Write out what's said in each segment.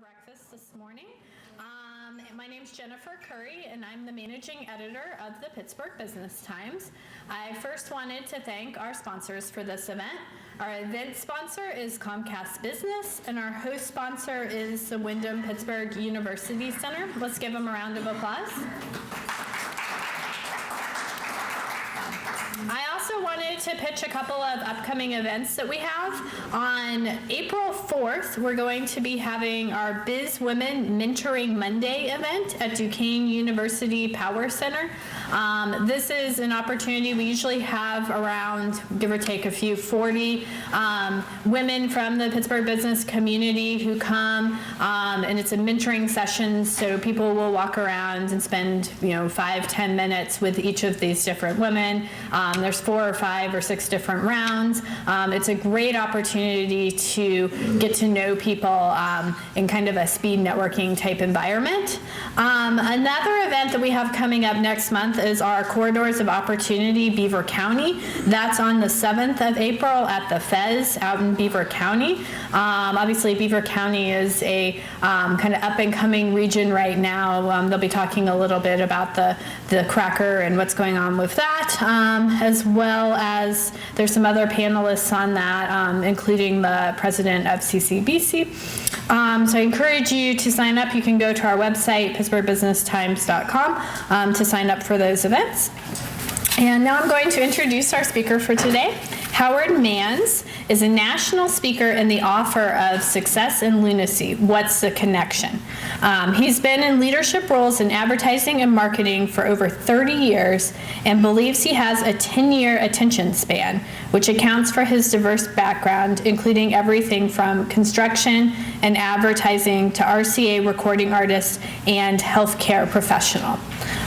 breakfast this morning. My name's Jennifer Curry, and I'm the managing editor of the Pittsburgh Business Times. I first wanted to thank our sponsors for this event. Our event sponsor is Comcast Business, and our host sponsor is the Wyndham Pittsburgh University Center. Let's give them a round of applause. I also wanted to pitch a couple of upcoming events that we have. On April 4th, we're going to be having our Biz Women Mentoring Monday event at Duquesne University Power Center. This is an opportunity. We usually have around, give or take a few, 40 women from the Pittsburgh business community who come, and it's a mentoring session, so people will walk around and spend 5-10 minutes with each of these different women. There's 4 or 5 or 6 different rounds. It's a great opportunity to get to know people in kind of a speed networking type environment. Another event that we have coming up next month is our Corridors of Opportunity Beaver County. That's on the 7th of April at the Fez out in Beaver County. Obviously, Beaver County is a kind of up-and-coming region right now. They'll be talking a little bit about the cracker and what's going on with that, as well as there's some other panelists on that, including the president of CCBC. So I encourage you to sign up. You can go to our website, pittsburghbusinesstimes.com, to sign up for those events. And now I'm going to introduce our speaker for today. Howard Mans is a national speaker and the author of Success and Lunacy, What's the Connection? He's been in leadership roles in advertising and marketing for over 30 years and believes he has a 10-year attention span, which accounts for his diverse background, including everything from construction and advertising to RCA recording artist and healthcare professional.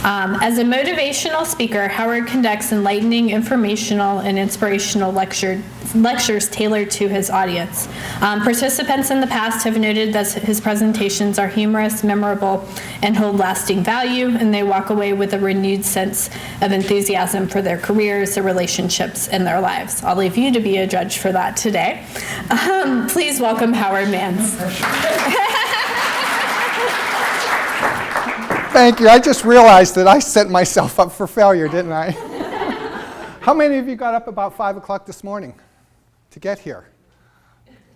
As a motivational speaker, Howard conducts enlightening, informational, and inspirational lectures tailored to his audience. Participants in the past have noted that his presentations are humorous, memorable, and hold lasting value, and they walk away with a renewed sense of enthusiasm for their careers, their relationships, and their lives. I'll leave you to be a judge for that today. Please welcome Howard Mans. Thank you. I just realized that I set myself up for failure, didn't I? How many of you got up about 5 o'clock this morning to get here?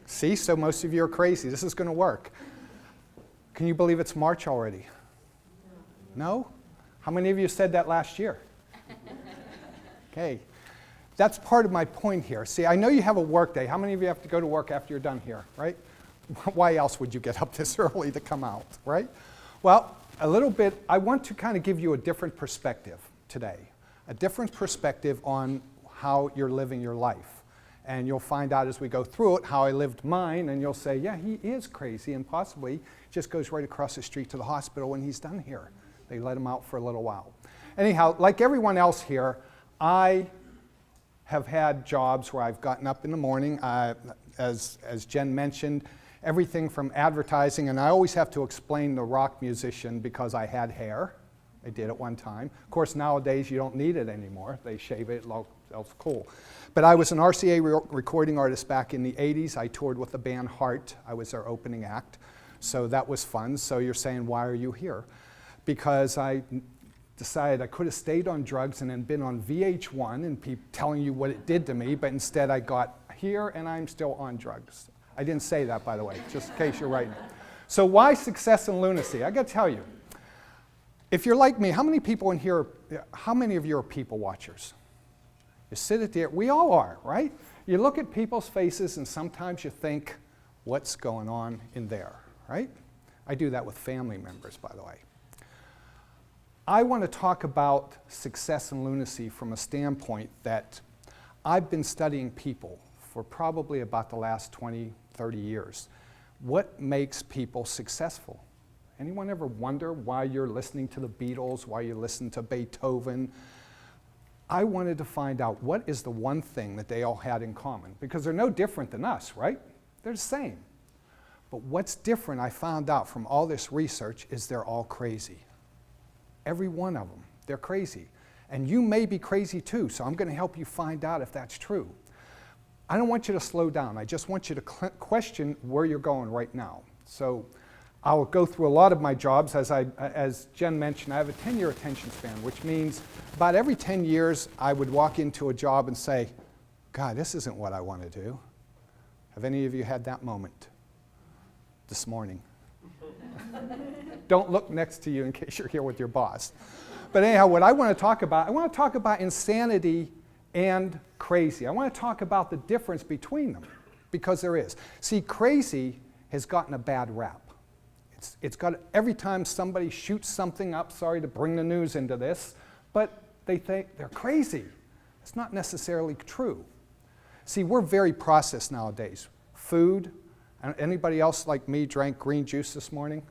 See, so most of you are crazy. This is going to work. Can you believe it's March already? No? How many of you said that last year? Okay. That's part of my point here. See, I know you have a work day. How many of you have to go to work after you're done here, right? Why else would you get up this early to come out, right? Well, a little bit, I want to kind of give you a different perspective today, a different perspective on how you're living your life. And you'll find out as we go through it how I lived mine, and you'll say, yeah, he is crazy, and possibly just goes right across the street to the hospital when he's done here. They let him out for a little while. Anyhow, like everyone else here, I have had jobs where I've gotten up in the morning, as Jen mentioned, everything from advertising, and I always have to explain the rock musician because I had hair. I did at one time. Of course, nowadays you don't need it anymore. They shave it, it's cool. But I was an RCA recording artist back in the 80s. I toured with the band Heart. I was their opening act. So that was fun. So you're saying, why are you here? Because I decided I could have stayed on drugs and then been on VH1 and telling you what it did to me, but instead I got here and I'm still on drugs. I didn't say that, by the way, just in case you're writing. So why Success and Lunacy? I got to tell you, if you're like me, how many people in here, how many of you are people watchers? You sit at the, we all are, right? You look at people's faces and sometimes you think, what's going on in there, right? I do that with family members, by the way. I want to talk about Success and Lunacy from a standpoint that I've been studying people for probably about the last 20, 30 years. What makes people successful? Anyone ever wonder why you're listening to the Beatles, why you listen to Beethoven? I wanted to find out what is the one thing that they all had in common, because they're no different than us, right? They're the same. But what's different, I found out from all this research, is they're all crazy. Every one of them, they're crazy. And you may be crazy too, so I'm going to help you find out if that's true. I don't want you to slow down. I just want you to question where you're going right now. So I'll go through a lot of my jobs. As Jen mentioned, I have a 10-year attention span, which means about every 10 years I would walk into a job and say, God, this isn't what I want to do. Have any of you had that moment this morning? Don't look next to you in case you're here with your boss. But anyhow, what I want to talk about insanity and crazy. I want to talk about the difference between them, because there is. See, crazy has gotten a bad rap. It's got, every time somebody shoots something up, sorry to bring the news into this, but they think they're crazy. It's not necessarily true. See, we're very processed nowadays. Food, anybody else like me drank green juice this morning?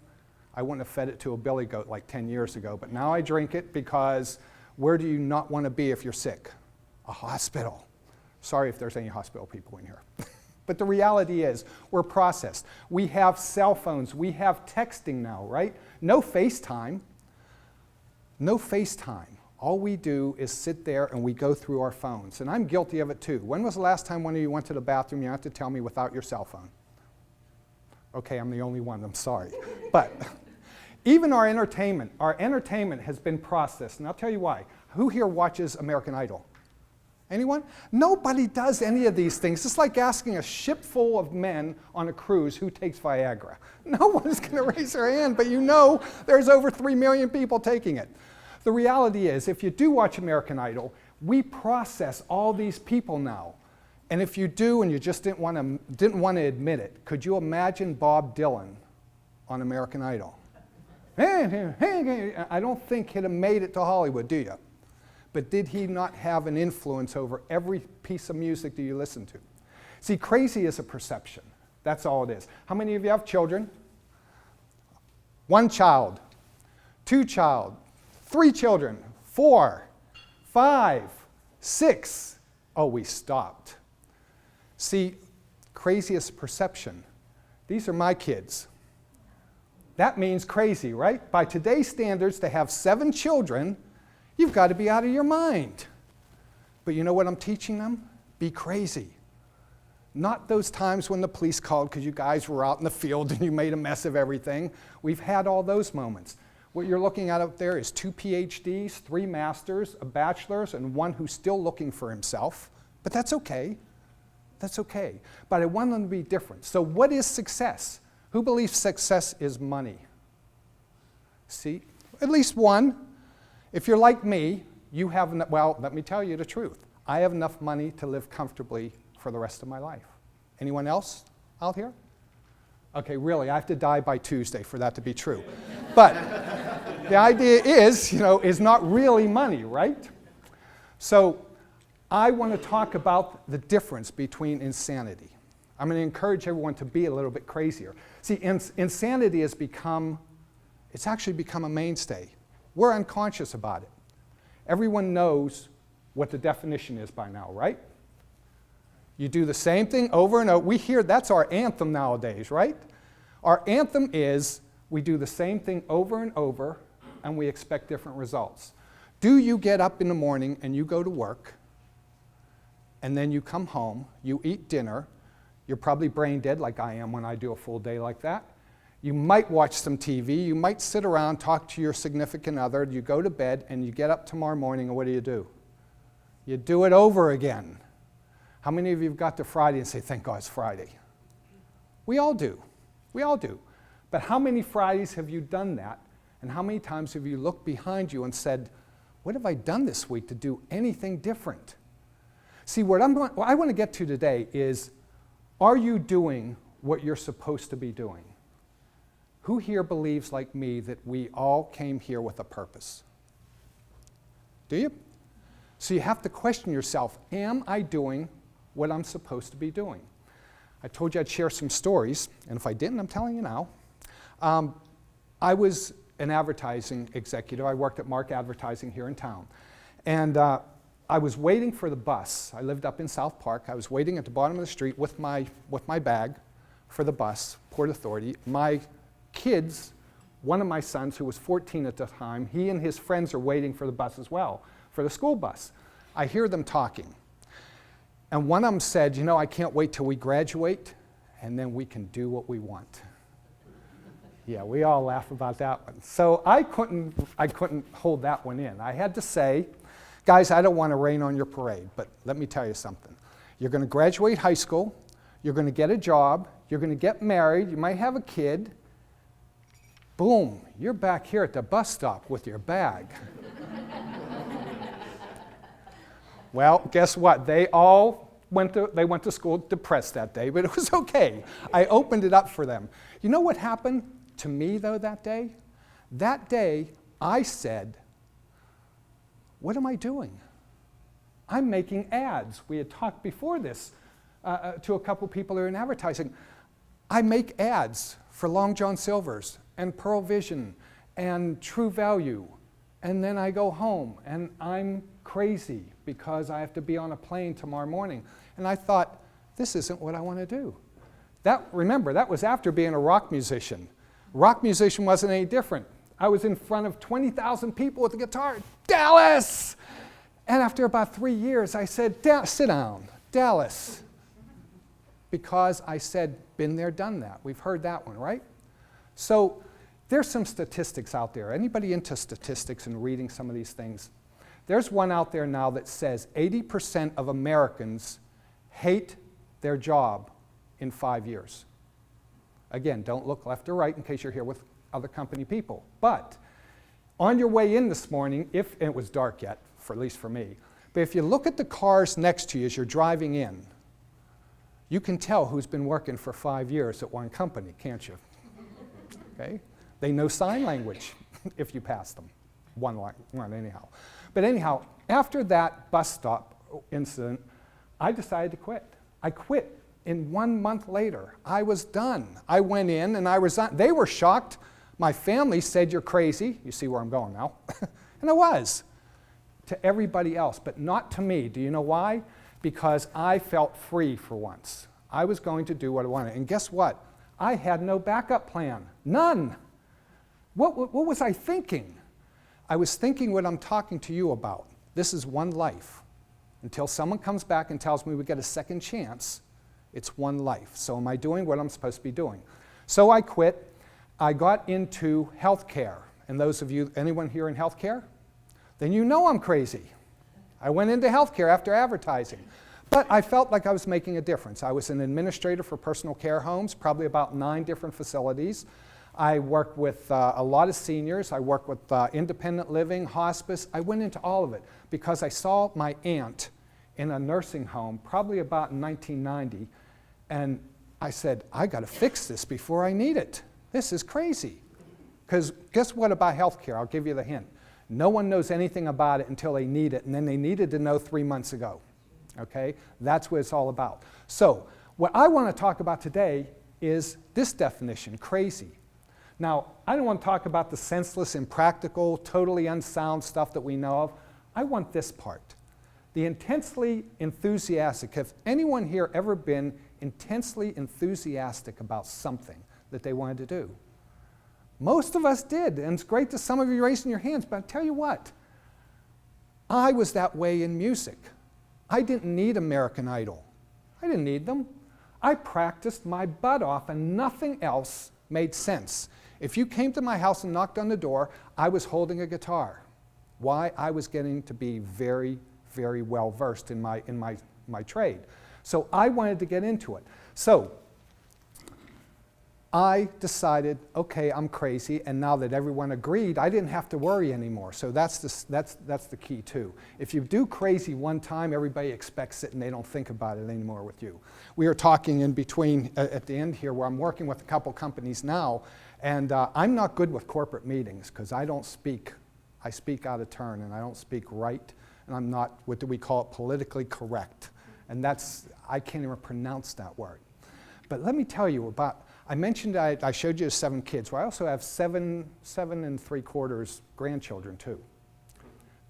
I wouldn't have fed it to a billy goat like 10 years ago, but now I drink it because where do you not want to be if you're sick? A hospital. Sorry if there's any hospital people in here. But the reality is, we're processed. We have cell phones. We have texting now, right? No FaceTime. No FaceTime. All we do is sit there and we go through our phones. And I'm guilty of it too. When was the last time one of you went to the bathroom? You have to tell me without your cell phone. Okay, I'm the only one. I'm sorry. But even our entertainment has been processed. And I'll tell you why. Who here watches American Idol? Anyone? Nobody does any of these things. It's like asking a ship full of men on a cruise who takes Viagra. No one's going to raise their hand, but you know there's over 3 million people taking it. The reality is, if you do watch American Idol, we process all these people now. And if you do and you just didn't want to admit it, could you imagine Bob Dylan on American Idol? I don't think he'd have made it to Hollywood, do you? But did he not have an influence over every piece of music that you listen to? See, crazy is a perception. That's all it is. How many of you have children? 1 child, 2 child, 3 children, 4, 5, 6. Oh, we stopped. See, crazy is a perception. These are my kids. That means crazy, right? By today's standards, to have 7 children, you've got to be out of your mind. But you know what I'm teaching them? Be crazy. Not those times when the police called because you guys were out in the field and you made a mess of everything. We've had all those moments. What you're looking at out there is 2 PhDs, 3 masters, a bachelor's, and 1 who's still looking for himself. But that's okay. That's okay. But I want them to be different. So what is success? Who believes success is money? See, at least one. If you're like me, you have, well, let me tell you the truth. I have enough money to live comfortably for the rest of my life. Anyone else out here? Okay, really, I have to die by Tuesday for that to be true. But the idea is, is not really money, right? So I want to talk about the difference between insanity. I'm going to encourage everyone to be a little bit crazier. See, insanity has it's actually become a mainstay. We're unconscious about it. Everyone knows what the definition is by now, right? You do the same thing over and over. We hear that's our anthem nowadays, right? Our anthem is we do the same thing over and over and we expect different results. Do you get up in the morning and you go to work and then you come home, you eat dinner, you're probably brain dead like I am when I do a full day like that. You might watch some TV, you might sit around, talk to your significant other, you go to bed, and you get up tomorrow morning, and what do? You do it over again. How many of you have got to Friday and say, thank God it's Friday? We all do. We all do. But how many Fridays have you done that, and how many times have you looked behind you and said, what have I done this week to do anything different? See, what I want to get to today is, are you doing what you're supposed to be doing? Who here believes, like me, that we all came here with a purpose? Do you? So you have to question yourself, am I doing what I'm supposed to be doing? I told you I'd share some stories, and if I didn't, I'm telling you now. I was an advertising executive. I worked at Mark Advertising here in town. And I was waiting for the bus. I lived up in South Park. I was waiting at the bottom of the street with my bag for the bus, Port Authority. My kids, one of my sons who was 14 at the time, he and his friends are waiting for the bus as well, for the school bus. I hear them talking. And one of them said, I can't wait till we graduate and then we can do what we want. Yeah, we all laugh about that one. So I couldn't hold that one in. I had to say, guys, I don't want to rain on your parade, but let me tell you something. You're going to graduate high school, you're going to get a job, you're going to get married, you might have a kid. Boom, you're back here at the bus stop with your bag. Well, guess what? They went to school depressed that day, but it was okay. I opened it up for them. You know what happened to me, though, that day? That day, I said, what am I doing? I'm making ads. We had talked before this to a couple people who are in advertising. I make ads for Long John Silver's and Pearl Vision and True Value. And then I go home and I'm crazy because I have to be on a plane tomorrow morning. And I thought, this isn't what I want to do. Remember, that was after being a rock musician. Rock musician wasn't any different. I was in front of 20,000 people with a guitar. Dallas! And after about 3 years, I said, sit down, Dallas. Because I said, been there, done that. We've heard that one, right? So there's some statistics out there. Anybody into statistics and reading some of these things? There's one out there now that says 80% of Americans hate their job in 5 years. Again, don't look left or right in case you're here with other company people. But on your way in this morning, and it was dark yet, at least for me, but if you look at the cars next to you as you're driving in, you can tell who's been working for 5 years at one company, can't you? Okay? They know sign language if you pass them. One anyhow. But anyhow, after that bus stop incident, I decided to quit. I quit. In 1 month later, I was done. I went in and I resigned. They were shocked. My family said, you're crazy. You see where I'm going now. And I was. To everybody else, but not to me. Do you know why? Because I felt free for once. I was going to do what I wanted. And guess what? I had no backup plan. None. What was I thinking? I was thinking what I'm talking to you about. This is one life. Until someone comes back and tells me we get a second chance, it's one life. So am I doing what I'm supposed to be doing? So I quit. I got into healthcare. And those of you, anyone here in healthcare? Then you know I'm crazy. I went into healthcare after advertising. But I felt like I was making a difference. I was an administrator for personal care homes, probably about 9 different facilities. I worked with a lot of seniors. I worked with independent living, hospice. I went into all of it because I saw my aunt in a nursing home, probably about 1990, and I said, I got to fix this before I need it. This is crazy. Because guess what about healthcare? I'll give you the hint. No one knows anything about it until they need it, and then they needed to know 3 months ago. Okay? That's what it's all about. So, what I want to talk about today is this definition, crazy. Now, I don't want to talk about the senseless, impractical, totally unsound stuff that we know of. I want this part. The intensely enthusiastic. Has anyone here ever been intensely enthusiastic about something that they wanted to do? Most of us did, and it's great that some of you raising your hands, but I'll tell you what, I was that way in music. I didn't need American Idol. I didn't need them. I practiced my butt off and nothing else made sense. If you came to my house and knocked on the door, I was holding a guitar. Why? I was getting to be very, very well versed in my trade. So I wanted to get into it. So I decided, okay, I'm crazy, and now that everyone agreed, I didn't have to worry anymore. So that's the key too. If you do crazy one time, everybody expects it and they don't think about it anymore with you. We are talking in between, at the end here, where I'm working with a couple companies now, and I'm not good with corporate meetings because I speak out of turn and I don't speak right, and I'm not, what do we call it, politically correct. And I can't even pronounce that word. But let me tell you about, I mentioned I showed you the 7 kids. Well, I also have 7 3/4 grandchildren too.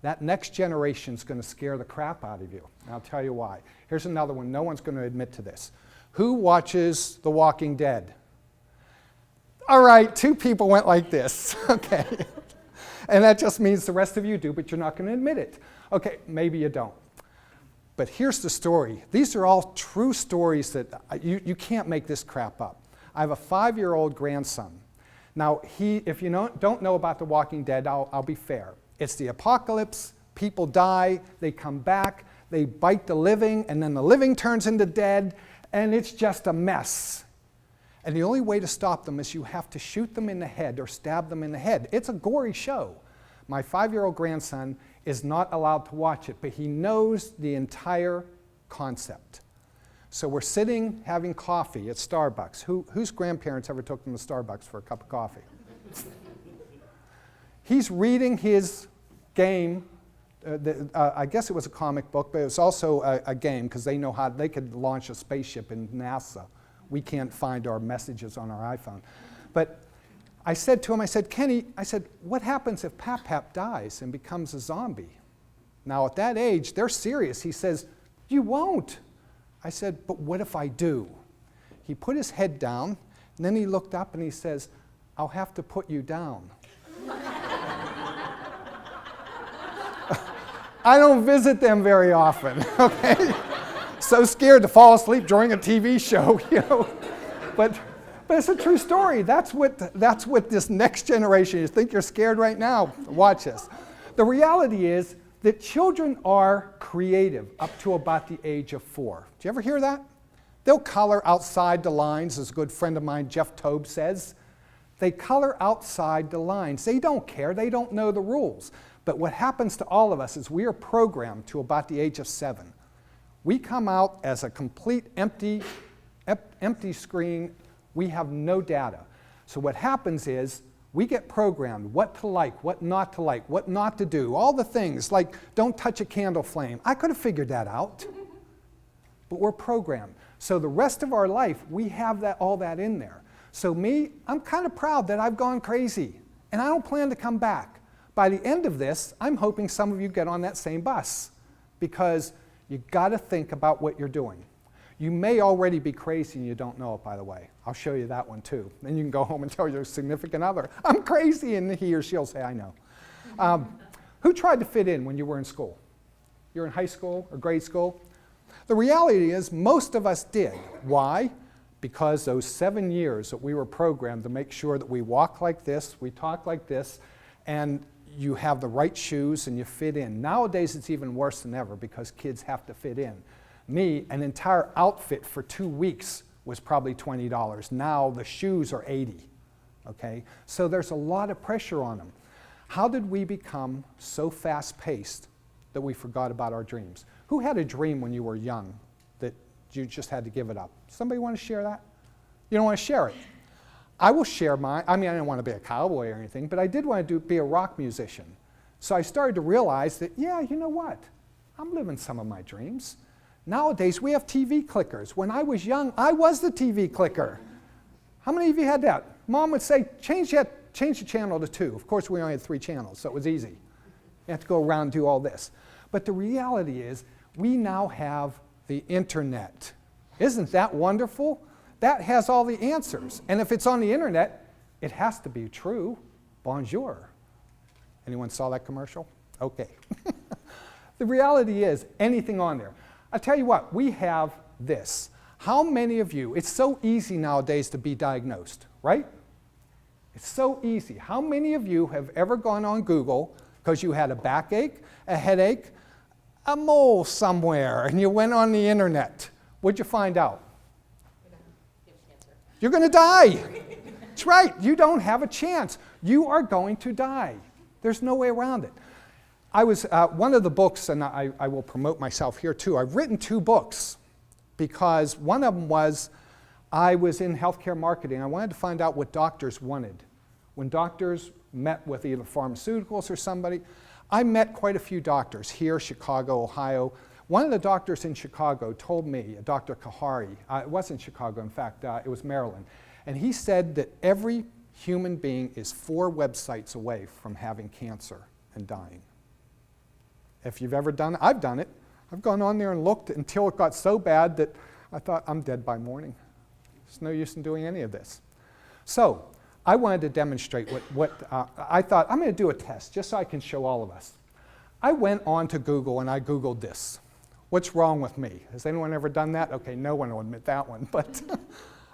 That next generation is going to scare the crap out of you. And I'll tell you why. Here's another one. No one's going to admit to this. Who watches The Walking Dead? All right, 2 people went like this. Okay. And that just means the rest of you do, but you're not going to admit it. Okay, maybe you don't. But here's the story. These are all true stories that you can't make this crap up. I have a 5-year-old grandson. Now, if you don't know about The Walking Dead, I'll be fair. It's the apocalypse, people die, they come back, they bite the living, and then the living turns into dead, and it's just a mess. And the only way to stop them is you have to shoot them in the head or stab them in the head. It's a gory show. My 5-year-old grandson is not allowed to watch it, but he knows the entire concept. So we're sitting having coffee at Starbucks. Whose grandparents ever took them to Starbucks for a cup of coffee? He's reading his game. I guess it was a comic book, but it was also a game because they know how they could launch a spaceship in NASA. We can't find our messages on our iPhone. But I said to him, I said, Kenny, what happens if Pap dies and becomes a zombie? Now at that age, they're serious. He says, you won't. I said, but what if I do? He put his head down, and then he looked up and he says, I'll have to put you down. I don't visit them very often, okay? So scared to fall asleep during a TV show, you know. But it's a true story. That's what this next generation is. You think you're scared right now? Watch this. The reality is that children are creative up to about the age of 4. Do you ever hear that? They'll color outside the lines, as a good friend of mine, Jeff Tobe, says. They color outside the lines. They don't care. They don't know the rules. But what happens to all of us is we are programmed to about the age of 7. We come out as a complete empty screen. We have no data. So what happens is we get programmed what to like, what not to do, all the things like don't touch a candle flame. I could have figured that out, but we're programmed. So the rest of our life, we have all that in there. So me, I'm kind of proud that I've gone crazy, and I don't plan to come back. By the end of this, I'm hoping some of you get on that same bus, because you got to think about what you're doing. You may already be crazy and you don't know it, by the way. I'll show you that one too. Then you can go home and tell your significant other, I'm crazy, and he or she'll say, I know. Who tried to fit in when you were in school? You're in high school or grade school? The reality is most of us did. Why? Because those 7 years that we were programmed to make sure that we walk like this, we talk like this, and you have the right shoes and you fit in. Nowadays it's even worse than ever because kids have to fit in. Me, an entire outfit for 2 weeks was probably $20. Now the shoes are $80, okay? So there's a lot of pressure on them. How did we become so fast-paced that we forgot about our dreams? Who had a dream when you were young that you just had to give it up? Somebody want to share that? You don't want to share it? I will share mine. I mean, I didn't want to be a cowboy or anything, but I did want to be a rock musician. So I started to realize that, yeah, you know what? I'm living some of my dreams. Nowadays, we have TV clickers. When I was young, I was the TV clicker. How many of you had that? Mom would say, change the channel to 2. Of course, we only had 3 channels, so it was easy. You have to go around and do all this. But the reality is, we now have the internet. Isn't that wonderful? That has all the answers. And if it's on the internet, it has to be true. Bonjour. Anyone saw that commercial? Okay. The reality is, anything on there. I'll tell you what, we have this. How many of you, it's so easy nowadays to be diagnosed, right? It's so easy. How many of you have ever gone on Google because you had a backache, a headache, a mole somewhere, and you went on the internet? What'd you find out? You're going to die. That's right. You don't have a chance. You are going to die. There's no way around it. I was, one of the books, and I will promote myself here too, I've written 2 books because one of them was, I was in healthcare marketing. I wanted to find out what doctors wanted. When doctors met with either pharmaceuticals or somebody, I met quite a few doctors here, Chicago, Ohio. One of the doctors in Chicago told me, Dr. Kahari, it wasn't Chicago, in fact, it was Maryland, and he said that every human being is 4 websites away from having cancer and dying. If you've ever done it, I've done it. I've gone on there and looked until it got so bad that I thought, I'm dead by morning. There's no use in doing any of this. So I wanted to demonstrate I thought, I'm going to do a test just so I can show all of us. I went on to Google and I Googled this. What's wrong with me? Has anyone ever done that? Okay, no one will admit that one, but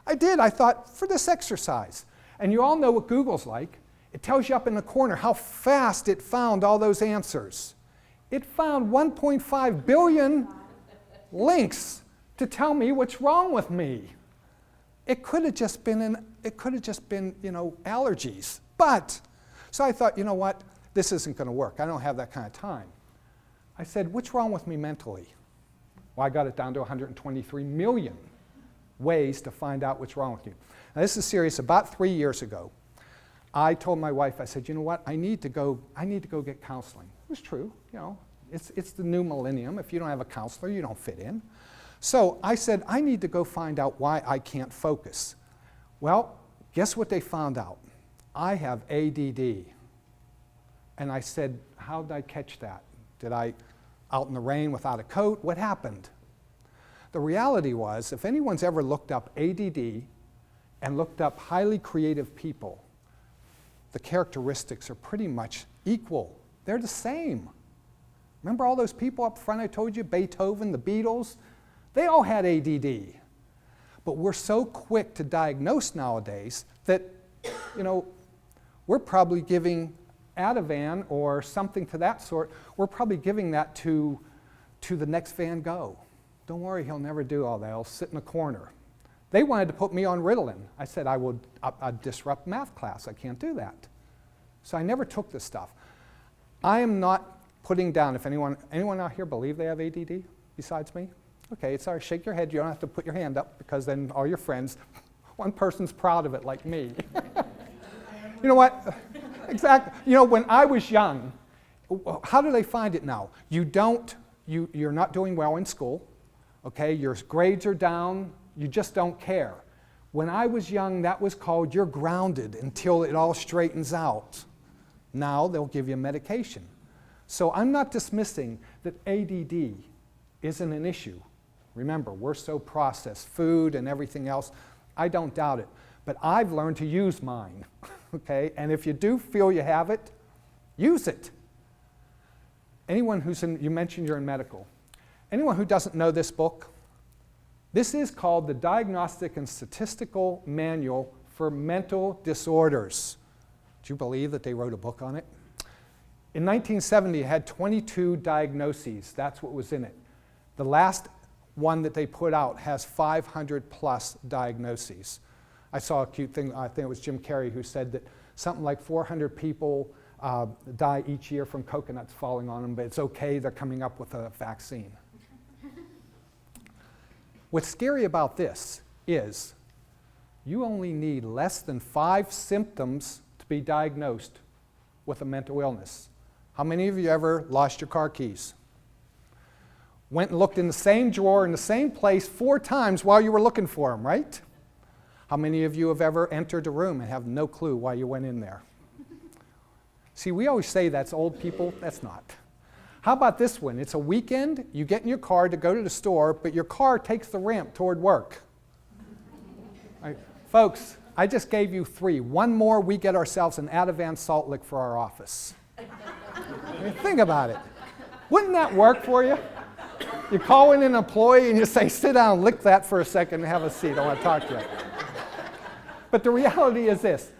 I did. I thought, for this exercise. And you all know what Google's like. It tells you up in the corner how fast it found all those answers. It found 1.5 billion links to tell me what's wrong with me. It could have just been, allergies. But, so I thought, you know what? This isn't going to work. I don't have that kind of time. I said, what's wrong with me mentally? Well, I got it down to 123 million ways to find out what's wrong with you. Now, this is serious. About 3 years ago, I told my wife, I said, you know what? I need to go get counseling. It was true. It's the new millennium. If you don't have a counselor, you don't fit in. So I said, I need to go find out why I can't focus. Well, guess what they found out? I have ADD. And I said, how did I catch that? Did I, out in the rain without a coat? What happened? The reality was, if anyone's ever looked up ADD and looked up highly creative people, the characteristics are pretty much equal. They're the same. Remember all those people up front I told you, Beethoven, the Beatles? They all had ADD. But we're so quick to diagnose nowadays that, we're probably giving Ativan or something to that sort, we're probably giving that to the next Van Gogh. Don't worry, he'll never do all that. He'll sit in a corner. They wanted to put me on Ritalin. I said I'd disrupt math class. I can't do that. So I never took this stuff. I am not putting down, if anyone out here believe they have ADD besides me? Okay, it's all right, shake your head. You don't have to put your hand up because then all your friends, one person's proud of it like me. You know what? Exactly. When I was young, how do they find it now? You're not doing well in school, okay? Your grades are down, you just don't care. When I was young, that was called you're grounded until it all straightens out. Now they'll give you medication. So I'm not dismissing that ADD isn't an issue. Remember, we're so processed, food and everything else. I don't doubt it. But I've learned to use mine, okay? And if you do feel you have it, use it. Anyone you mentioned you're in medical. Anyone who doesn't know this book, this is called the Diagnostic and Statistical Manual for Mental Disorders. Do you believe that they wrote a book on it? In 1970, it had 22 diagnoses. That's what was in it. The last one that they put out has 500 plus diagnoses. I saw a cute thing, I think it was Jim Carrey who said that something like 400 people die each year from coconuts falling on them, but it's okay, they're coming up with a vaccine. What's scary about this is you only need less than 5 symptoms to be diagnosed with a mental illness. How many of you ever lost your car keys? Went and looked in the same drawer in the same place 4 times while you were looking for them, right? How many of you have ever entered a room and have no clue why you went in there? See, we always say that's old people. That's not. How about this one? It's a weekend, you get in your car to go to the store, but your car takes the ramp toward work. Right. Folks, I just gave you 3. One more, we get ourselves an Ativan salt lick for our office. I mean, think about it. Wouldn't that work for you? You call in an employee and you say, sit down, lick that for a second and have a seat. I want to talk to you. But the reality is this.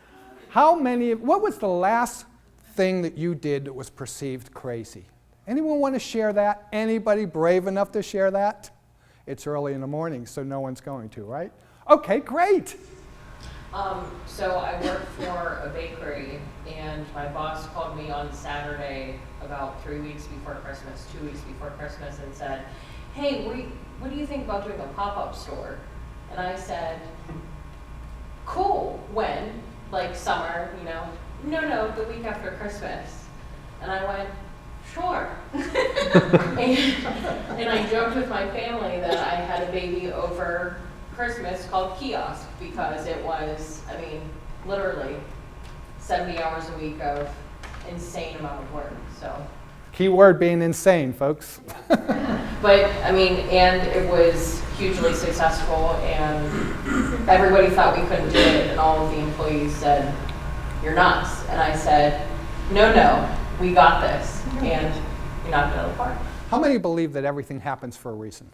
What was the last thing that you did that was perceived crazy? Anyone want to share that? Anybody brave enough to share that? It's early in the morning, so no one's going to, right? Okay, great. So I work for a bakery, and my boss called me on Saturday about 3 weeks before Christmas, 2 weeks before Christmas, and said, hey, what do you think about doing a pop-up store? And I said, cool, when? Like summer, No, the week after Christmas. And I went, sure. and I joked with my family that I had a baby over Christmas called Kiosk because it was, literally 70 hours a week of insane amount of work, so. Key word being insane, folks. But, and it was hugely successful, and everybody thought we couldn't do it, and all of the employees said, you're nuts. And I said, no, we got this, and we knocked it out of the park. How many believe that everything happens for a reason?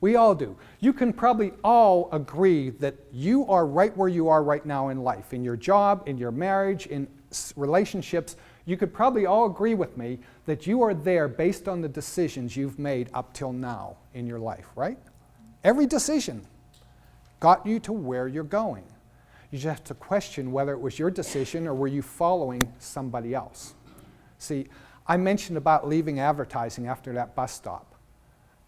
We all do. You can probably all agree that you are right where you are right now in life, in your job, in your marriage, in relationships. You could probably all agree with me that you are there based on the decisions you've made up till now in your life, right? Every decision got you to where you're going. You just have to question whether it was your decision or were you following somebody else. See, I mentioned about leaving advertising after that bus stop.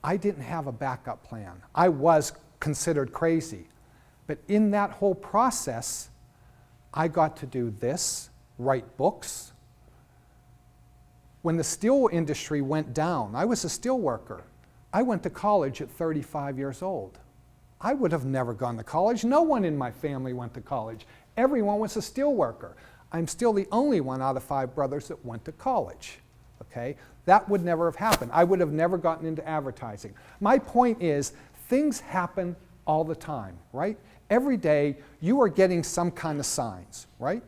I didn't have a backup plan. I was considered crazy. But in that whole process, I got to do this, write books. When the steel industry went down, I was a steel worker. I went to college at 35 years old. I would have never gone to college. No one in my family went to college. Everyone was a steel worker. I'm still the only one out of 5 brothers that went to college. Okay? That would never have happened. I would have never gotten into advertising. My point is, things happen all the time, right? Every day, you are getting some kind of signs, right?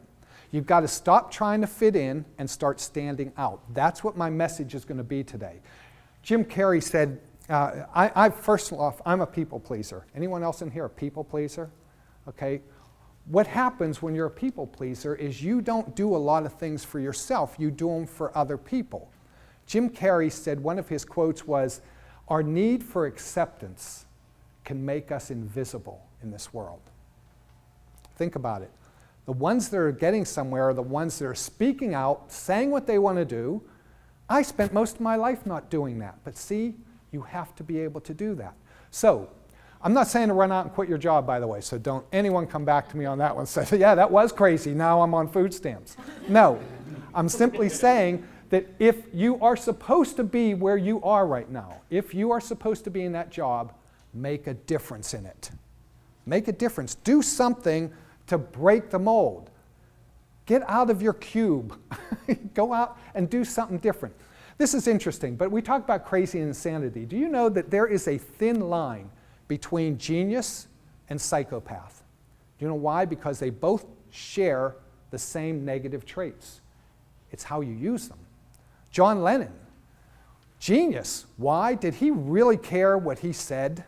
You've got to stop trying to fit in and start standing out. That's what my message is going to be today. Jim Carrey said, first off, I'm a people pleaser. Anyone else in here a people pleaser? Okay. What happens when you're a people pleaser is you don't do a lot of things for yourself. You do them for other people. Jim Carrey said one of his quotes was, "Our need for acceptance can make us invisible in this world." Think about it. The ones that are getting somewhere are the ones that are speaking out, saying what they want to do. I spent most of my life not doing that. But see, you have to be able to do that. So, I'm not saying to run out and quit your job, by the way, so don't anyone come back to me on that one and say, yeah, that was crazy, now I'm on food stamps. No, I'm simply saying that if you are supposed to be where you are right now, if you are supposed to be in that job, make a difference in it. Make a difference. Do something to break the mold. Get out of your cube. Go out and do something different. This is interesting, but we talk about crazy and insanity. Do you know that there is a thin line between genius and psychopath? Do you know why? Because they both share the same negative traits. It's how you use them. John Lennon, genius. Why? Did he really care what he said?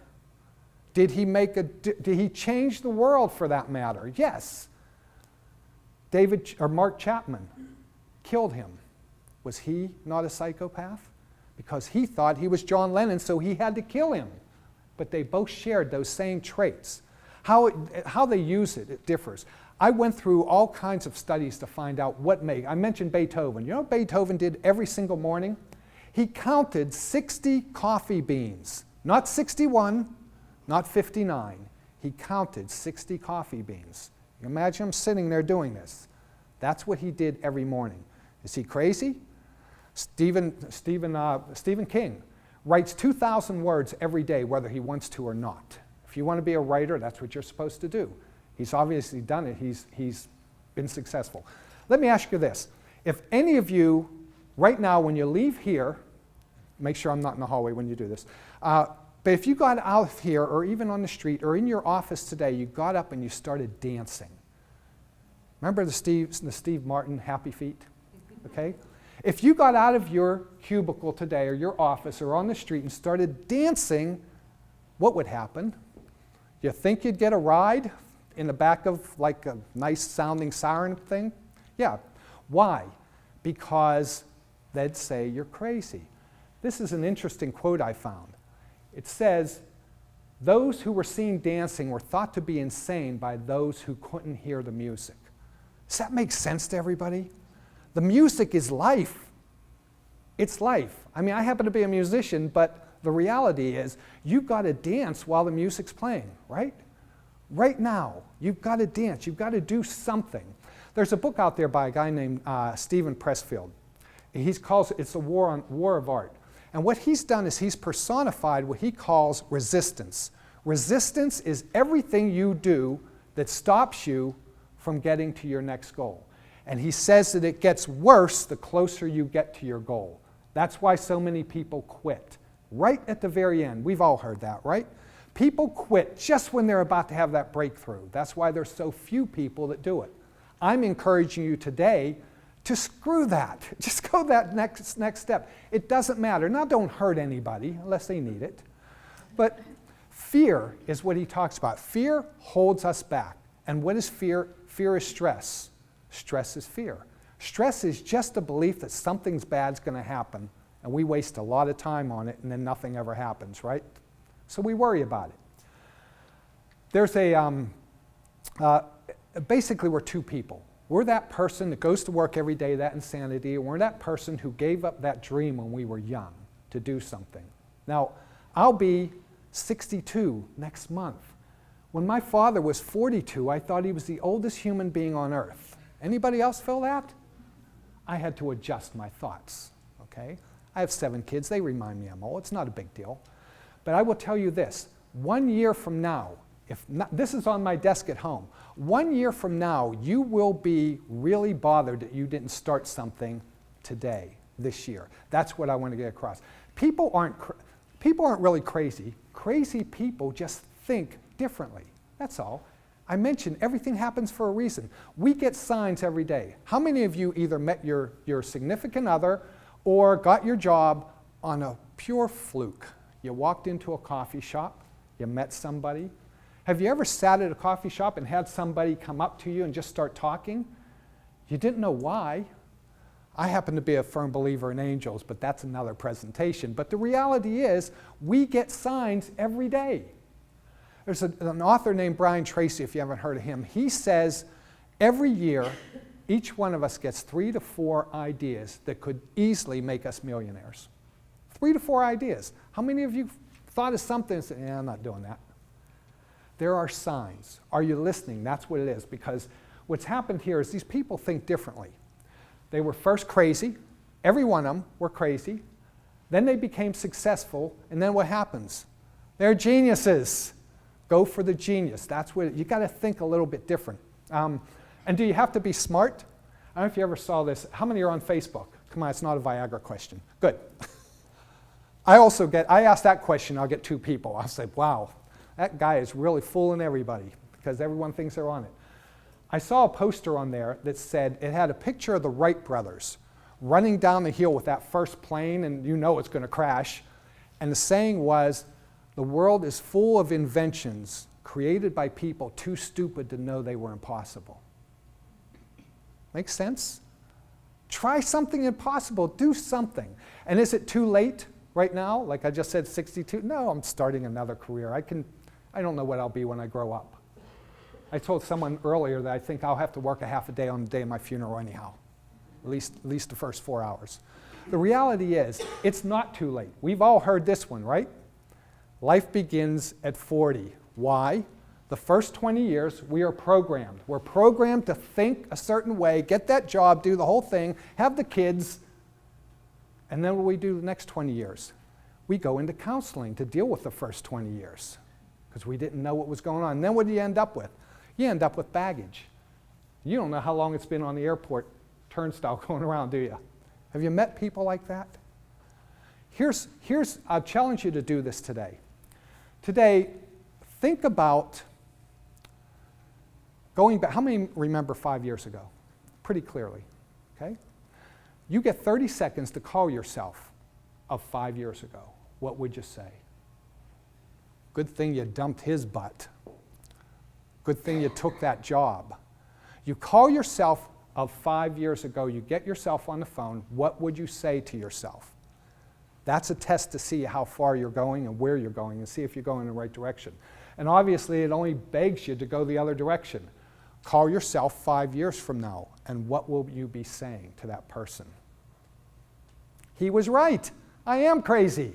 Did he change the world for that matter? Yes. Mark Chapman killed him. Was he not a psychopath? Because he thought he was John Lennon, so he had to kill him. But they both shared those same traits. How they use it, it differs. I went through all kinds of studies to find out what made. I mentioned Beethoven. You know what Beethoven did every single morning? He counted 60 coffee beans. Not 61, not 59. He counted 60 coffee beans. You imagine him sitting there doing this. That's what he did every morning. Is he crazy? Stephen King writes 2,000 words every day, whether he wants to or not. If you want to be a writer, that's what you're supposed to do. He's obviously done it. He's been successful. Let me ask you this. If any of you, right now, when you leave here, make sure I'm not in the hallway when you do this, but if you got out of here, or even on the street, or in your office today, you got up and you started dancing. Remember the Steve Martin Happy Feet? Okay? If you got out of your cubicle today, or your office, or on the street and started dancing, what would happen? You think you'd get a ride in the back of like a nice sounding siren thing? Yeah. Why? Because they'd say you're crazy. This is an interesting quote I found. It says, those who were seen dancing were thought to be insane by those who couldn't hear the music. Does that make sense to everybody? The music is life. It's life. I mean, I happen to be a musician, but the reality is you've got to dance while the music's playing, right? Right now, you've got to dance. You've got to do something. There's a book out there by a guy named Stephen Pressfield. He calls it, it's a war of art. And what he's done is he's personified what he calls resistance. Resistance is everything you do that stops you from getting to your next goal. And he says that it gets worse the closer you get to your goal. That's why so many people quit. Right at the very end. We've all heard that, right? People quit just when they're about to have that breakthrough. That's why there's so few people that do it. I'm encouraging you today to screw that. Just go that next step. It doesn't matter. Now, don't hurt anybody unless they need it. But Fear is what he talks about. Fear holds us back. And what is fear? Fear is stress. Stress is fear. Stress is just the belief that something's bad's going to happen, and we waste a lot of time on it, and then nothing ever happens, right? So we worry about it. There's basically we're two people. We're that person that goes to work every day, that insanity, and we're that person who gave up that dream when we were young to do something. Now, I'll be 62 next month. When my father was 42, I thought he was the oldest human being on earth. Anybody else feel that? I had to adjust my thoughts, okay? I have 7 kids. They remind me I'm old. It's not a big deal. But I will tell you this. 1 year from now, this is on my desk at home. 1 year from now, you will be really bothered that you didn't start something today, this year. That's what I want to get across. People aren't really crazy. Crazy people just think differently. That's all. I mentioned everything happens for a reason. We get signs every day. How many of you either met your significant other or got your job on a pure fluke? You walked into a coffee shop, you met somebody. Have you ever sat at a coffee shop and had somebody come up to you and just start talking? You didn't know why. I happen to be a firm believer in angels, but that's another presentation. But the reality is, we get signs every day. There's an author named Brian Tracy, if you haven't heard of him. He says every year, each one of us gets 3 to 4 ideas that could easily make us millionaires. 3 to 4 ideas. How many of you thought of something and said, yeah, I'm not doing that? There are signs. Are you listening? That's what it is. Because what's happened here is these people think differently. They were first crazy. Every one of them were crazy. Then they became successful. And then what happens? They're geniuses. Go for the genius. That's what you got to think a little bit different. And do you have to be smart? I don't know if you ever saw this. How many are on Facebook? Come on, it's not a Viagra question. Good. I ask that question, I'll get 2 people. I'll say, wow, that guy is really fooling everybody because everyone thinks they're on it. I saw a poster on there that said, it had a picture of the Wright brothers running down the hill with that first plane, and you know it's going to crash. And the saying was, the world is full of inventions created by people too stupid to know they were impossible. Make sense? Try something impossible. Do something. And is it too late right now? Like I just said, 62? No, I'm starting another career. I don't know what I'll be when I grow up. I told someone earlier that I think I'll have to work a half a day on the day of my funeral anyhow. At least the first 4 hours. The reality is, it's not too late. We've all heard this one, right? Life begins at 40. Why? The first 20 years, we are programmed. We're programmed to think a certain way, get that job, do the whole thing, have the kids, and then what do we do the next 20 years? We go into counseling to deal with the first 20 years because we didn't know what was going on. And then what do you end up with? You end up with baggage. You don't know how long it's been on the airport turnstile going around, do you? Have you met people like that? I'll challenge you to do this today. Today, think about going back. How many remember 5 years ago? Pretty clearly, okay? You get 30 seconds to call yourself of 5 years ago. What would you say? Good thing you dumped his butt. Good thing you took that job. You call yourself of 5 years ago, you get yourself on the phone, what would you say to yourself? That's a test to see how far you're going and where you're going and see if you're going in the right direction. And obviously it only begs you to go the other direction. Call yourself 5 years from now, and what will you be saying to that person? He was right. I am crazy,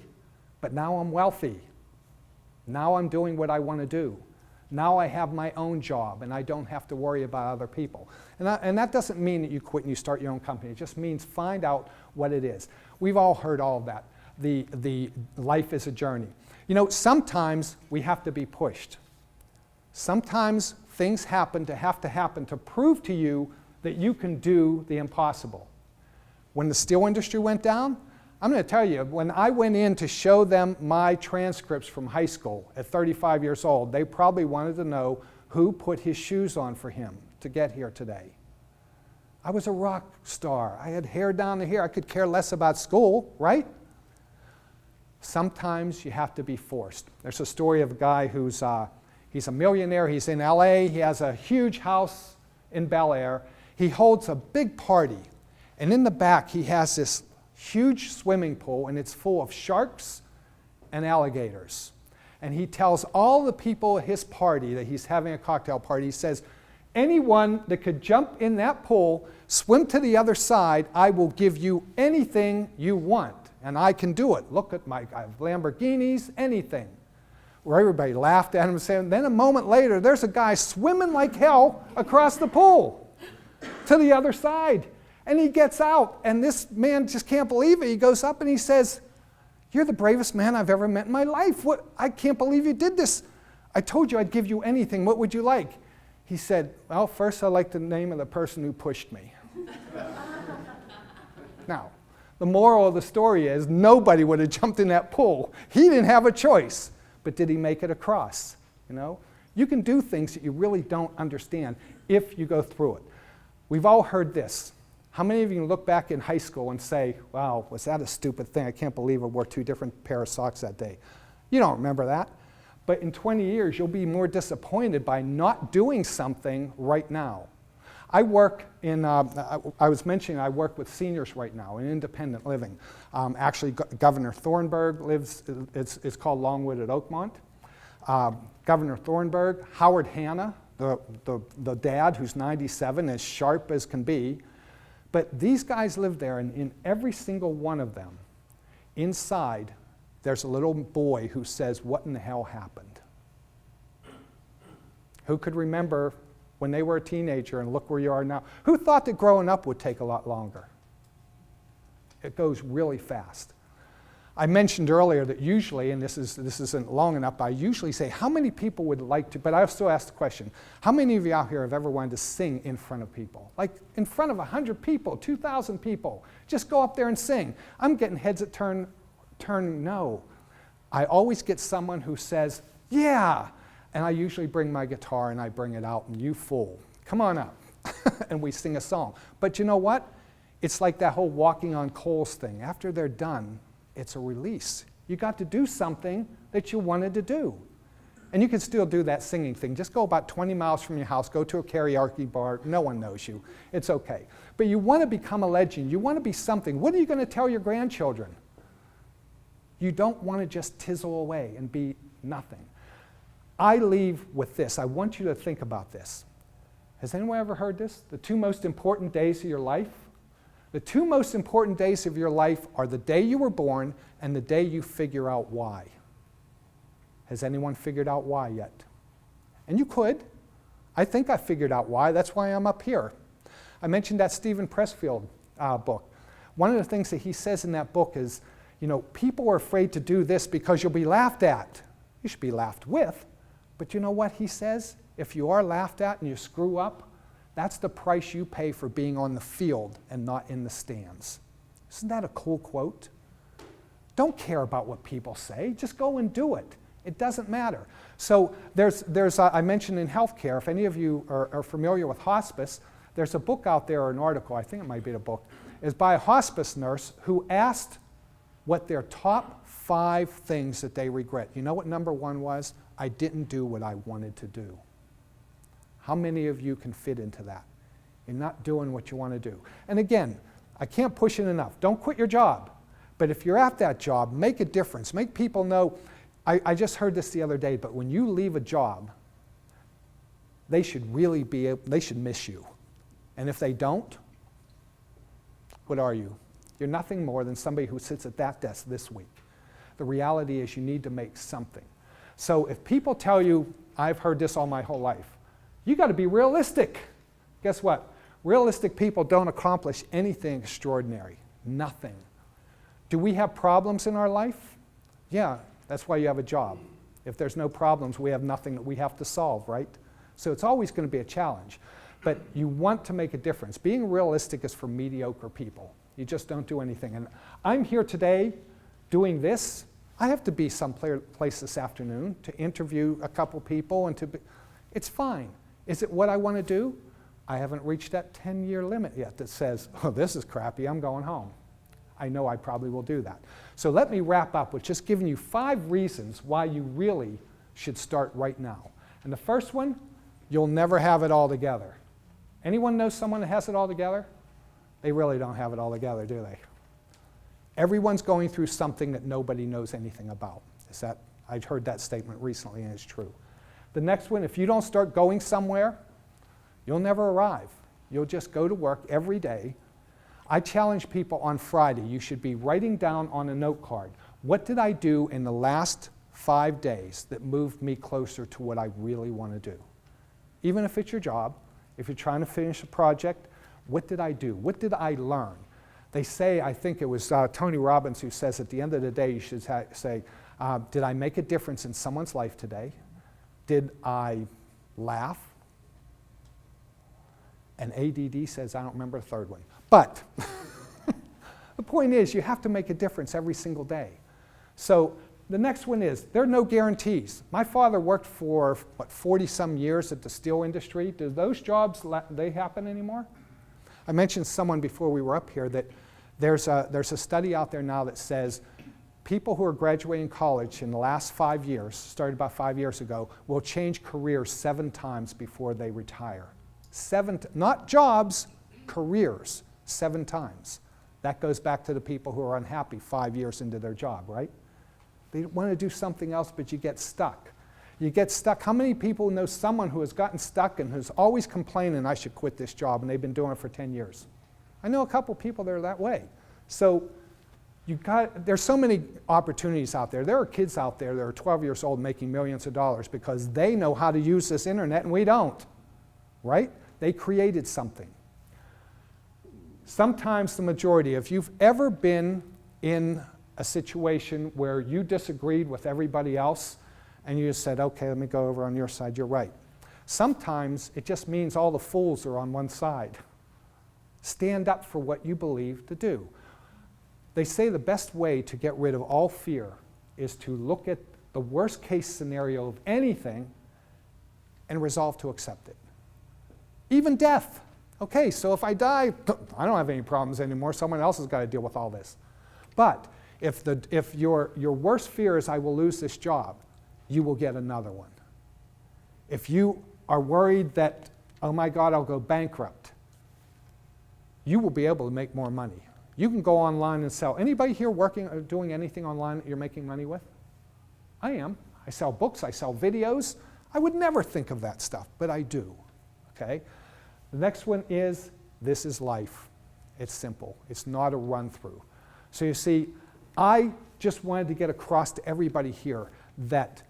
but now I'm wealthy. Now I'm doing what I want to do. Now I have my own job, and I don't have to worry about other people. And that doesn't mean that you quit and you start your own company. It just means find out what it is. We've all heard all of that. The life is a journey. You know, sometimes we have to be pushed. Sometimes things have to happen to prove to you that you can do the impossible. When the steel industry went down, I'm going to tell you, when I went in to show them my transcripts from high school at 35 years old, they probably wanted to know who put his shoes on for him to get here today. I was a rock star. I had hair down to here. I could care less about school, right? Sometimes you have to be forced. There's a story of a guy he's a millionaire, he's in LA, he has a huge house in Bel Air. He holds a big party, and in the back he has this huge swimming pool, and it's full of sharks and alligators. And he tells all the people at his party that he's having a cocktail party, he says, anyone that could jump in that pool, swim to the other side, I will give you anything you want. And I can do it. Look at I have Lamborghinis, anything. Where everybody laughed at him and said, then a moment later, there's a guy swimming like hell across the pool to the other side. And he gets out, and this man just can't believe it. He goes up and he says, you're the bravest man I've ever met in my life. What? I can't believe you did this. I told you I'd give you anything. What would you like? He said, well, first I'd like the name of the person who pushed me. Now, the moral of the story is nobody would have jumped in that pool. He didn't have a choice. But did he make it across? You know? You can do things that you really don't understand if you go through it. We've all heard this. How many of you can look back in high school and say, wow, was that a stupid thing? I can't believe I wore 2 different pair of socks that day. You don't remember that. But in 20 years, you'll be more disappointed by not doing something right now. I work in, I was mentioning I work with seniors right now in independent living. Actually, Governor Thornburg lives, it's called Longwood at Oakmont. Governor Thornburg, Howard Hanna, the dad who's 97, as sharp as can be. But these guys live there, and in every single one of them, inside, there's a little boy who says, what in the hell happened? Who could remember when they were a teenager and look where you are now? Who thought that growing up would take a lot longer? It goes really fast. I mentioned earlier that usually, and this isn't long enough, but I usually say, how many people would like to, but I also ask the question, how many of you out here have ever wanted to sing in front of people? Like in front of 100 people, 2,000 people. Just go up there and sing. I'm getting heads that turn no. I always get someone who says, yeah. And I usually bring my guitar and I bring it out, and you fool, come on up. And we sing a song. But you know what? It's like that whole walking on coals thing. After they're done, it's a release. You got to do something that you wanted to do. And you can still do that singing thing. Just go about 20 miles from your house, go to a karaoke bar. No one knows you. It's okay. But you want to become a legend. You want to be something. What are you going to tell your grandchildren? You don't want to just tizzle away and be nothing. I leave with this. I want you to think about this. Has anyone ever heard this? The 2 most important days of your life? The 2 most important days of your life are the day you were born and the day you figure out why. Has anyone figured out why yet? And you could. I think I figured out why. That's why I'm up here. I mentioned that Stephen Pressfield book. One of the things that he says in that book is, you know, people are afraid to do this because you'll be laughed at. You should be laughed with. But you know what he says? If you are laughed at and you screw up, that's the price you pay for being on the field and not in the stands. Isn't that a cool quote? Don't care about what people say. Just go and do it. It doesn't matter. So I mentioned in healthcare, if any of you are familiar with hospice, there's a book out there, or an article, I think it might be the book, is by a hospice nurse who asked what their top 5 things that they regret. You know what number 1 was? I didn't do what I wanted to do. How many of you can fit into that? You're not doing what you want to do. And again, I can't push it enough. Don't quit your job. But if you're at that job, make a difference. Make people know. I just heard this the other day, but when you leave a job, they should miss you. And if they don't, what are you? You're nothing more than somebody who sits at that desk this week. The reality is you need to make something. So if people tell you, I've heard this all my whole life, you got to be realistic. Guess what? Realistic people don't accomplish anything extraordinary. Nothing. Do we have problems in our life? Yeah, that's why you have a job. If there's no problems, we have nothing that we have to solve, right? So it's always going to be a challenge. But you want to make a difference. Being realistic is for mediocre people. You just don't do anything. And I'm here today doing this. I have to be someplace this afternoon to interview a couple people and it's fine. Is it what I want to do? I haven't reached that 10-year limit yet that says, oh, this is crappy, I'm going home. I know I probably will do that. So let me wrap up with just giving you 5 reasons why you really should start right now. And the first one, you'll never have it all together. Anyone know someone that has it all together? They really don't have it all together, do they? Everyone's going through something that nobody knows anything about. I've heard that statement recently, and it's true. The next one, if you don't start going somewhere, you'll never arrive. You'll just go to work every day. I challenge people on Friday, you should be writing down on a note card, what did I do in the last 5 days that moved me closer to what I really want to do? Even if it's your job, if you're trying to finish a project, what did I do? What did I learn? They say, I think it was Tony Robbins who says at the end of the day you should say, did I make a difference in someone's life today? Did I laugh? And ADD says, I don't remember the third one. But the point is, you have to make a difference every single day. So the next one is, there are no guarantees. My father worked for, 40-some years at the steel industry. Do those jobs, they happen anymore? I mentioned someone before we were up here that there's a study out there now that says people who are graduating college in the last 5 years, started about 5 years ago, will change careers 7 times before they retire. Not jobs, careers, 7 times. That goes back to the people who are unhappy 5 years into their job, right? They want to do something else, but you get stuck. You get stuck. How many people know someone who has gotten stuck and who's always complaining, I should quit this job, and they've been doing it for 10 years? I know a couple people that are that way. So there's so many opportunities out there. There are kids out there that are 12 years old making millions of dollars because they know how to use this internet and we don't, right? They created something. Sometimes the majority, if you've ever been in a situation where you disagreed with everybody else and you just said, okay, let me go over on your side, you're right. Sometimes it just means all the fools are on one side. Stand up for what you believe to do. They say the best way to get rid of all fear is to look at the worst case scenario of anything and resolve to accept it. Even death. Okay, so if I die, I don't have any problems anymore. Someone else has got to deal with all this. But if your worst fear is I will lose this job, you will get another one. If you are worried that, oh my God, I'll go bankrupt, you will be able to make more money. You can go online and sell. Anybody here working or doing anything online that you're making money with? I am. I sell books, I sell videos. I would never think of that stuff, but I do. Okay? The next one is, this is life. It's simple. It's not a run-through. So you see, I just wanted to get across to everybody here that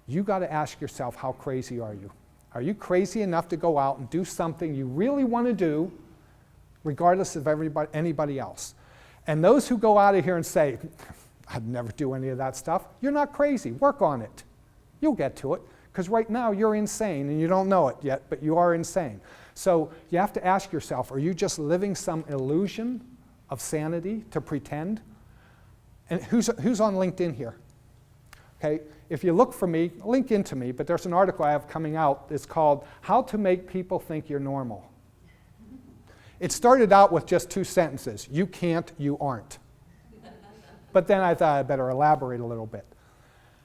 you got to ask yourself, how crazy are you? Are you crazy enough to go out and do something you really want to do, regardless of anybody else? And those who go out of here and say, I'd never do any of that stuff, you're not crazy. Work on it. You'll get to it. Because right now you're insane and you don't know it yet, but you are insane. So you have to ask yourself, are you just living some illusion of sanity to pretend? And who's on LinkedIn here? Okay, if you look for me, link into me, but there's an article I have coming out. It's called How to Make People Think You're Normal. It started out with just 2 sentences. You can't, you aren't. But then I thought I'd better elaborate a little bit.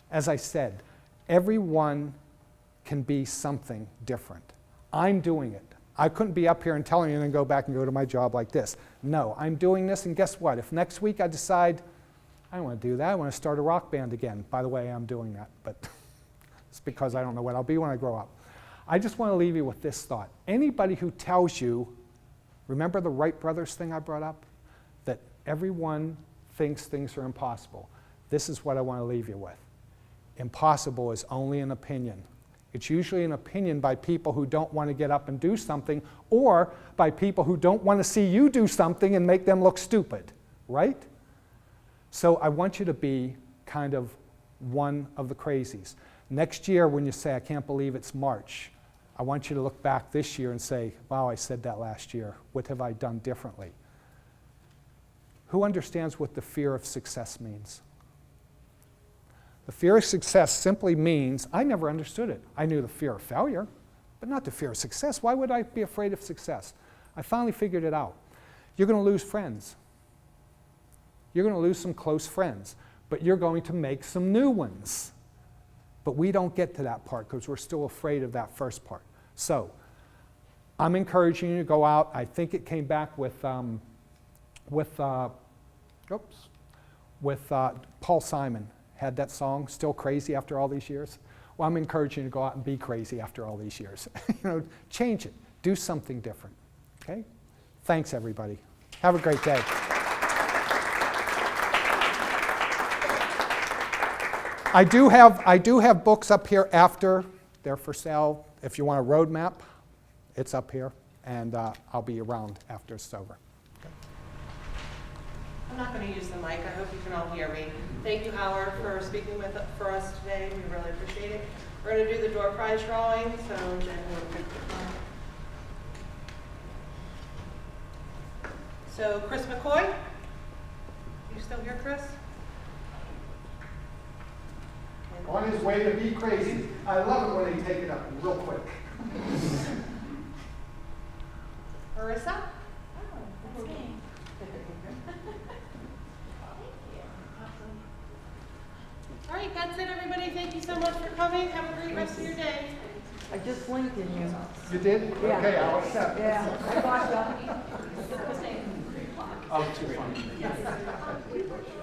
As I said, everyone can be something different. I'm doing it. I couldn't be up here and telling you and then go back and go to my job like this. No, I'm doing this, and guess what? If next week I decide I don't want to do that, I want to start a rock band again. By the way, I'm doing that, but it's because I don't know what I'll be when I grow up. I just want to leave you with this thought. Anybody who tells you, remember the Wright brothers thing I brought up? That everyone thinks things are impossible. This is what I want to leave you with. Impossible is only an opinion. It's usually an opinion by people who don't want to get up and do something, or by people who don't want to see you do something and make them look stupid, right? So I want you to be kind of one of the crazies. Next year when you say, I can't believe it's March, I want you to look back this year and say, wow, I said that last year. What have I done differently? Who understands what the fear of success means? The fear of success simply means, I never understood it. I knew the fear of failure, but not the fear of success. Why would I be afraid of success? I finally figured it out. You're going to lose friends. You're going to lose some close friends, but you're going to make some new ones. But we don't get to that part because we're still afraid of that first part. So I'm encouraging you to go out. I think it came back with Paul Simon had that song, Still Crazy After All These Years. Well, I'm encouraging you to go out and be crazy after all these years. Change it. Do something different. Okay? Thanks, everybody. Have a great day. I do have books up here after. They're for sale. If you want a roadmap, it's up here, and I'll be around after it's over. I'm not going to use the mic. I hope you can all hear me. Thank you, Howard, for speaking for us today. We really appreciate it. We're going to do the door prize drawing, so Jen will pick the phone. So, Chris McCoy, you still here, Chris? On his way to be crazy. I love it when they take it up real quick. Marissa? Oh, that's me. All right, that's it, everybody. Thank you so much for coming. Have a great rest of your day. I just blinked in you. You did? Yeah. Okay, I'll accept. Yeah, I got you. Oh, too funny.